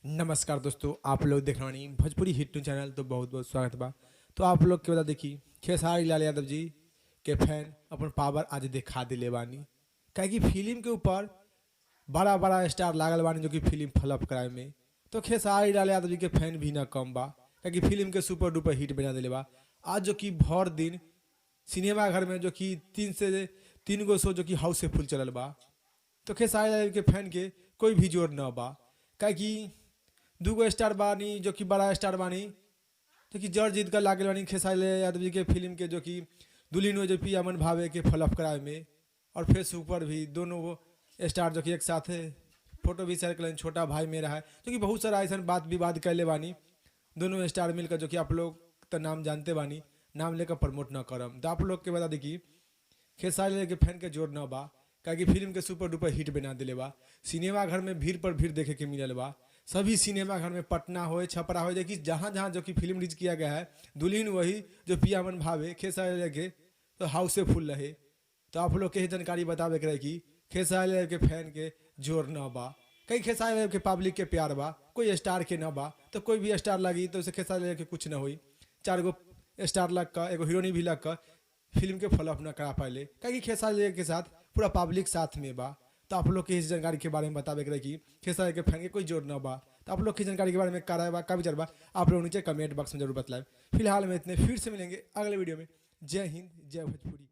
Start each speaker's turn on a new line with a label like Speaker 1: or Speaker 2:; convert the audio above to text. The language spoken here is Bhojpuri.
Speaker 1: नमस्कार दोस्तों, आप लोग देख रहे हैं भोजपुरी हिट न्यूज चैनल। तो बहुत बहुत स्वागत बा। तो आप लोग के बता देखी खेसारी लाल यादव जी के फैन अपन पावर आज दिखा दिले बानी। काहे कि फिल्म के ऊपर बड़ा बड़ा स्टार लागल बानी जो कि फिल्म फ्लॉप कराए में। तो खेसारी लाल यादव जी के फैन भी ना कम बा, काहे कि फिल्म के सुपर डुपर हिट बना दिले बा। आज जो कि भर दिन सिनेमा घर में जो कि 3 गो शो जो कि हाउसफुल चलल बा। तो खेसारी लाल के फैन के कोई भी जोर न बा, काहे कि 2 गो स्टार बानी जो कि बड़ा स्टार बानी जो कि जड़ जीत कर लागल बानी खेसारी यादव जी के फिल्म के जो कि दुल्हन हो जो पी अमन भावे के फ्लॉप कराए में। और फेसबुक पर भी दोनों वो स्टार जो कि एक साथ फोटो भी शेयर करें, छोटा भाई मेरा है जो कि बहुत सारा ऐसा बात विवाद कैले बानी। दोनों स्टार मिलकर जो कि आप लोग तो नाम जानते बानी, नाम लेकर प्रमोट न करम। तो आप लोग के बता दी कि खेसारी लाल के फैन के जोर न बा, काहे फिल्म के सुपर डुपर हिट बना दिले बा। सिनेमा घर में भीड़ पर भीड़ देखे के मिलल बा। सभी सिनेमा घर में पटना हो छपरा हो, देखिए जहाँ जहाँ जो कि फिल्म रिलीज किया गया है दुल्हन वही जो पिया मन भावे खेसारी लाल के तो हाउसफुल रहे। तो आप लोग के जानकारी बतावे के रहे कि खेसारी लाल के फैन के जोर न बा, कई खेसारी लाल के पब्लिक के प्यार बा, कोई स्टार के न बा। तो कोई भी स्टार लगी तो उसे खेसारी लाल के कुछ न हुई। 4 गो स्टार लग कर एगो हीरोनी भी लग कर फिल्म के फ्लॉप न करा पाए, कहीं खेसारी लाल के साथ पूरा पब्लिक साथ में बा। तो आप लोग के इस जानकारी के बारे में बतावे के रहे कि खेसारी के फैन के कोई जोर न बा। तो आप लोग की जानकारी के बारे में का विचार बा आप लोग नीचे कमेंट बॉक्स में जरूर बतलाएं। फिलहाल में इतने, फिर से मिलेंगे अगले वीडियो में। जय हिंद, जय भोजपुरी।